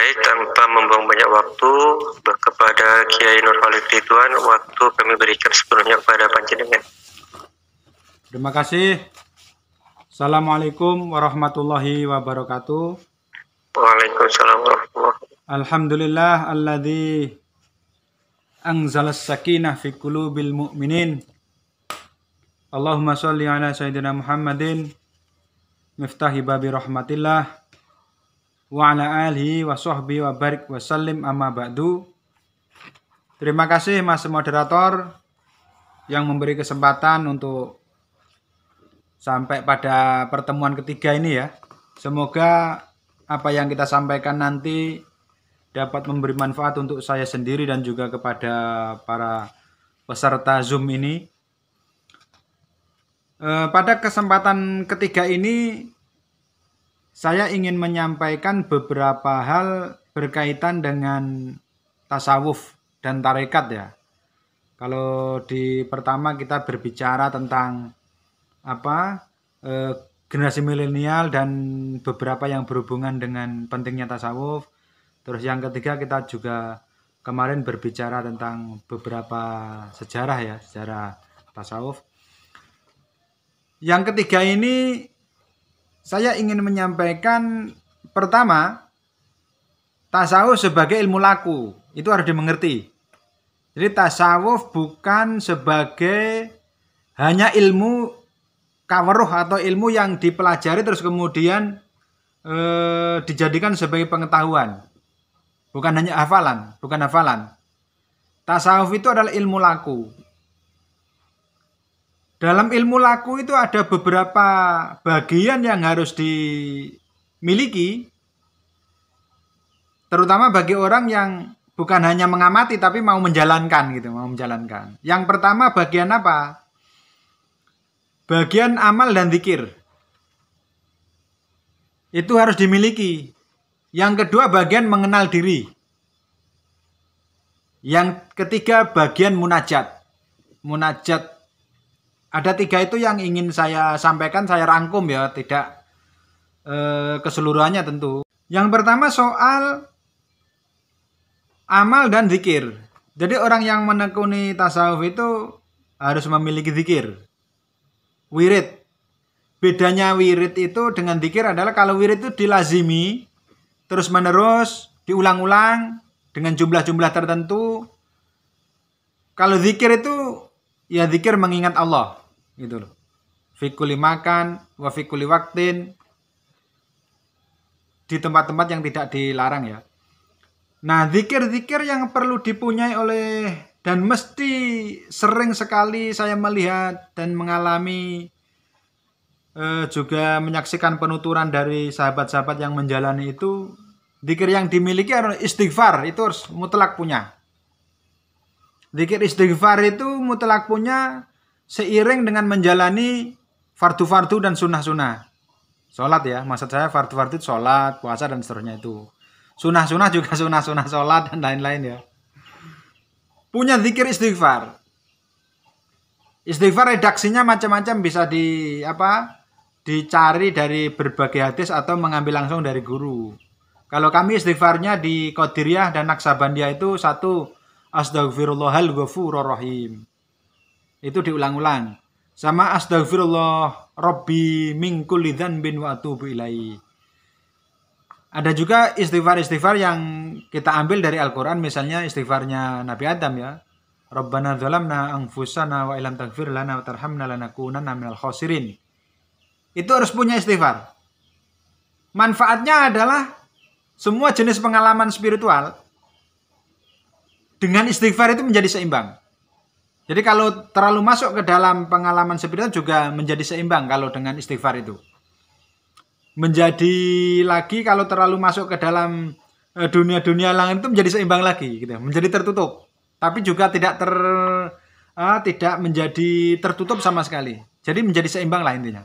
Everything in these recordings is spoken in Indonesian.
Baik, tanpa membuang banyak waktu, kepada Kiai Nur Khalid Ridwan, waktu kami berikan sepenuhnya kepada panjenengan. Terima kasih. Assalamualaikum warahmatullahi wabarakatuh. Waalaikumsalam warahmatullahi wabarakatuh. Alhamdulillah alladzi anzalas sakinah fi qulubil mu'minin. Allahumma sholli ala sayyidina Muhammadin miftahi babi rahmatillah wa ala alihi wa sahbihi wa barik wa sallim amma ba'du. Terima kasih Mas moderator yang memberi kesempatan untuk sampai pada pertemuan ketiga ini ya. Semoga apa yang kita sampaikan nanti dapat memberi manfaat untuk saya sendiri dan juga kepada para peserta Zoom ini. Pada kesempatan ketiga ini saya ingin menyampaikan beberapa hal berkaitan dengan tasawuf dan tarekat ya. Kalau di pertama kita berbicara tentang generasi milenial dan beberapa yang berhubungan dengan pentingnya tasawuf. Terus yang ketiga kita juga kemarin berbicara tentang beberapa sejarah ya, sejarah tasawuf. Yang ketiga ini saya ingin menyampaikan pertama, tasawuf sebagai ilmu laku, itu harus dimengerti. Jadi tasawuf bukan sebagai hanya ilmu kaweruh atau ilmu yang dipelajari terus kemudian dijadikan sebagai pengetahuan. Bukan hanya hafalan, bukan hafalan. Tasawuf itu adalah ilmu laku. Dalam ilmu laku itu ada beberapa bagian yang harus dimiliki, terutama bagi orang yang bukan hanya mengamati tapi mau menjalankan gitu, mau menjalankan. Yang pertama bagian apa? Bagian amal dan zikir. Itu harus dimiliki. Yang kedua bagian mengenal diri. Yang ketiga bagian munajat. Munajat. Ada tiga itu yang ingin saya sampaikan, saya rangkum ya, tidak keseluruhannya tentu. Yang pertama soal amal dan zikir. Jadi orang yang menekuni tasawuf itu harus memiliki zikir. Wirid. Bedanya wirid itu dengan zikir adalah kalau wirid itu dilazimi terus menerus, diulang-ulang dengan jumlah-jumlah tertentu. Kalau zikir itu ya zikir mengingat Allah gitu loh. Fi kulli makan wa fi kulli waktin, di tempat-tempat yang tidak dilarang ya. Nah, zikir-zikir yang perlu dipunyai oleh dan mesti sering sekali saya melihat dan mengalami juga menyaksikan penuturan dari sahabat-sahabat yang menjalani itu, zikir yang dimiliki adalah istighfar, itu harus mutlak punya. Zikir istighfar itu mutlak punya seiring dengan menjalani fardu-fardu dan sunnah-sunnah. Sholat ya, maksud saya fardu-fardu itu sholat, puasa dan seterusnya itu. Sunnah-sunnah juga sunnah-sunnah sholat dan lain-lain ya. Punya zikir istighfar. Istighfar redaksinya macam-macam, bisa dicari dari berbagai hadis atau mengambil langsung dari guru. Kalau kami istighfarnya di Qadiriyah dan Naksabandiyah itu satu, astaghfirullahal ghafurur rahim. Itu diulang-ulang. Sama astaghfirullah rabbi min kulli dzanbin wa atubu ilaihi. Ada juga istighfar-istighfar yang kita ambil dari Al-Quran, misalnya istighfarnya Nabi Adam ya. Rabbana dzalamna anfusana wa illam taghfir lana wa tarhamna lanakunanna minal khasirin. Itu harus punya istighfar. Manfaatnya adalah semua jenis pengalaman spiritual dengan istighfar itu menjadi seimbang. Jadi kalau terlalu masuk ke dalam pengalaman spiritual juga menjadi seimbang kalau dengan istighfar itu. Menjadi lagi kalau terlalu masuk ke dalam dunia-dunia lain itu menjadi seimbang lagi gitu, menjadi tertutup. Tapi juga tidak menjadi tertutup sama sekali. Jadi menjadi seimbang lah intinya.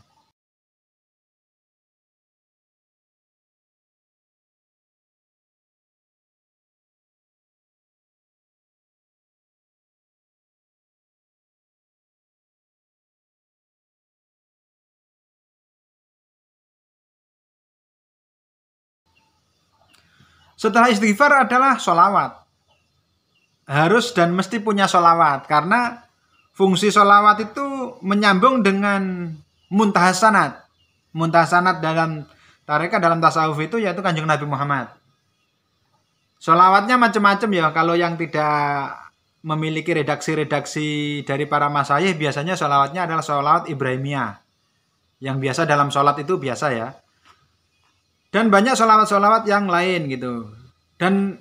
Setelah istighfar adalah sholawat. Harus dan mesti punya sholawat. Karena fungsi sholawat itu menyambung dengan muntahas sanad. Muntahas sanad dalam tarekat, dalam tasawuf itu yaitu Kanjeng Nabi Muhammad. Sholawatnya macam-macam ya. Kalau yang tidak memiliki redaksi-redaksi dari para masyayikh, biasanya sholawatnya adalah sholawat Ibrahimiyah. Yang biasa dalam sholat itu biasa ya. Dan banyak sholawat-sholawat yang lain gitu. Dan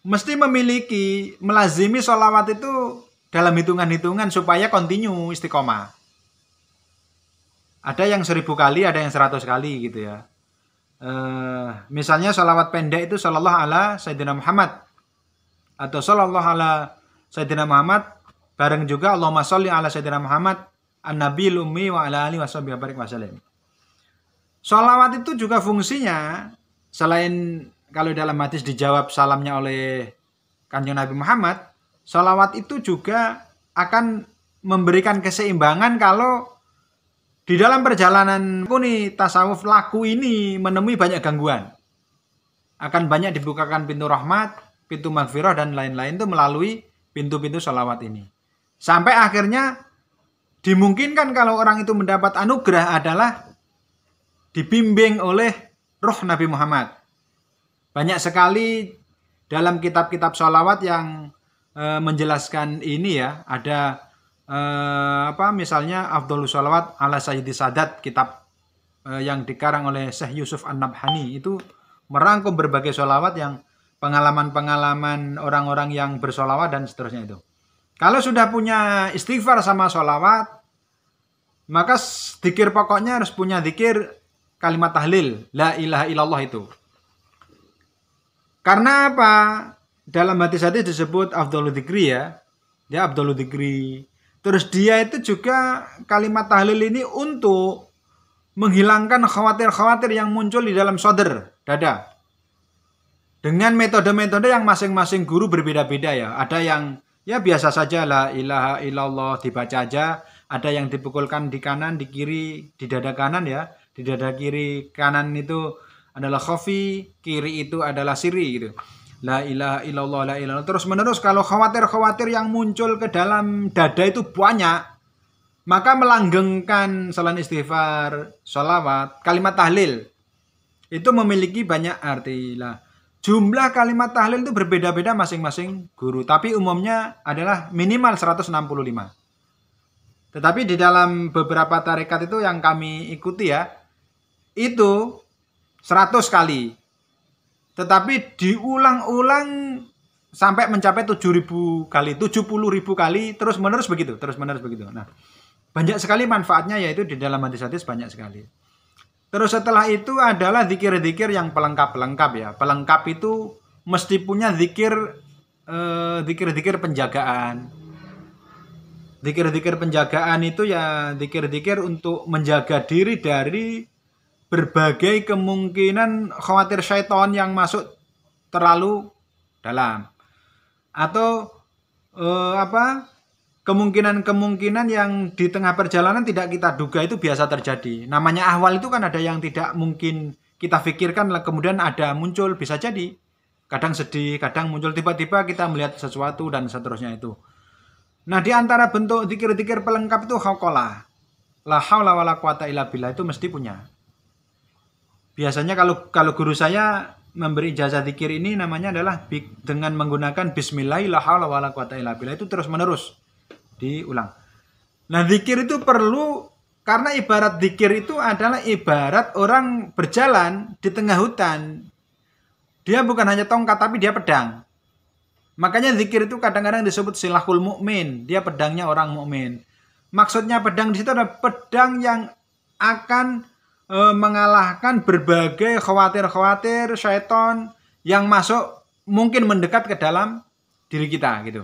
mesti memiliki, melazimi sholawat itu dalam hitungan-hitungan supaya kontinu istiqomah. Ada yang 1000 kali, ada yang 100 kali gitu ya. Misalnya sholawat pendek itu sallallahu ala Sayyidina Muhammad. Atau sallallahu ala Sayyidina Muhammad. Bareng juga Allahumma sholli ala Sayyidina Muhammad. An-Nabil ummi wa ala alihi wa sallam. Sholawat itu juga fungsinya, selain kalau dalam hadis dijawab salamnya oleh Kanjeng Nabi Muhammad, sholawat itu juga akan memberikan keseimbangan kalau di dalam perjalanan kuni tasawuf laku ini menemui banyak gangguan. Akan banyak dibukakan pintu rahmat, pintu maghfirah dan lain-lain itu melalui pintu-pintu sholawat ini. Sampai akhirnya dimungkinkan kalau orang itu mendapat anugerah adalah dibimbing oleh roh Nabi Muhammad. Banyak sekali dalam kitab-kitab sholawat yang menjelaskan ini ya. Ada misalnya Afdhalus Sholawat ala Sayyidi Sadat, kitab yang dikarang oleh Syekh Yusuf An-Nabhani, itu merangkum berbagai sholawat yang pengalaman-pengalaman orang-orang yang bersholawat dan seterusnya itu. Kalau sudah punya istighfar sama sholawat, maka zikir pokoknya harus punya zikir kalimat tahlil, la ilaha illallah itu. Karena apa? Dalam hadis-hadis disebut afdhalul dzikri ya. Dia afdhalul dzikri. Terus dia itu juga kalimat tahlil ini untuk menghilangkan khawatir-khawatir yang muncul di dalam sodr, dada. Dengan metode-metode yang masing-masing guru berbeda-beda ya. Ada yang ya biasa saja la ilaha illallah dibaca aja. Ada yang dipukulkan di kanan, di kiri, di dada kanan ya. Di dada kiri kanan itu adalah khafi, kiri itu adalah sirri gitu. La ilaha illallah, la ilaha. Terus menerus kalau khawatir-khawatir yang muncul ke dalam dada itu banyak, maka melanggengkan selain istighfar, sholawat, kalimat tahlil itu memiliki banyak arti lah. Jumlah kalimat tahlil itu berbeda-beda masing-masing guru, tapi umumnya adalah minimal 165. Tetapi di dalam beberapa tarekat itu yang kami ikuti ya, itu 100 kali. Tetapi diulang-ulang sampai mencapai 7.000 kali, 70.000 kali, terus-menerus begitu. Nah, banyak sekali manfaatnya, yaitu di dalam hadis-hadis banyak sekali. Terus setelah itu adalah zikir-zikir yang pelengkap ya. Pelengkap itu mesti punya zikir penjagaan. Zikir-zikir penjagaan itu ya zikir-zikir untuk menjaga diri dari berbagai kemungkinan khawatir syaitan yang masuk terlalu dalam, atau kemungkinan-kemungkinan yang di tengah perjalanan tidak kita duga itu biasa terjadi. Namanya ahwal itu kan ada yang tidak mungkin kita pikirkan, kemudian ada muncul, bisa jadi kadang sedih, kadang muncul tiba-tiba kita melihat sesuatu dan seterusnya itu. Nah, di antara bentuk zikir-zikir pelengkap itu hauqalah, la haula wala quwata illa billah, itu mesti punya. Biasanya kalau guru saya memberi ijazah zikir ini namanya adalah dengan menggunakan bismillah la haula wala quwata illa billah, itu terus-menerus diulang. Nah, zikir itu perlu karena ibarat zikir itu adalah ibarat orang berjalan di tengah hutan. Dia bukan hanya tongkat tapi dia pedang. Makanya zikir itu kadang-kadang disebut silahul mukmin, dia pedangnya orang mukmin. Maksudnya pedang di situ adalah pedang yang akan mengalahkan berbagai khawatir-khawatir syaitan yang masuk mungkin mendekat ke dalam diri kita gitu.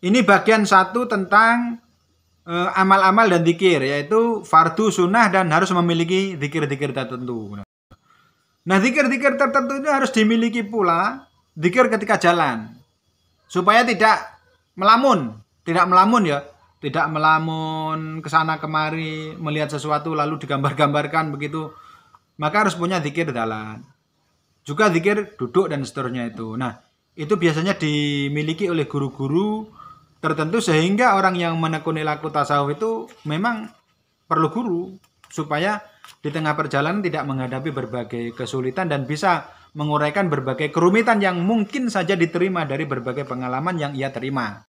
Ini bagian satu tentang amal-amal dan zikir, yaitu fardu, sunnah, dan harus memiliki zikir-zikir tertentu. Nah, zikir-zikir tertentu itu harus dimiliki pula zikir ketika jalan, supaya tidak melamun ya. Tidak melamun kesana kemari, melihat sesuatu lalu digambar-gambarkan begitu. Maka harus punya zikir jalan. juga zikir duduk dan seterusnya itu. Nah, itu biasanya dimiliki oleh guru-guru tertentu sehingga orang yang menekuni laku tasawuf itu memang perlu guru supaya di tengah perjalanan tidak menghadapi berbagai kesulitan dan bisa menguraikan berbagai kerumitan yang mungkin saja diterima dari berbagai pengalaman yang ia terima.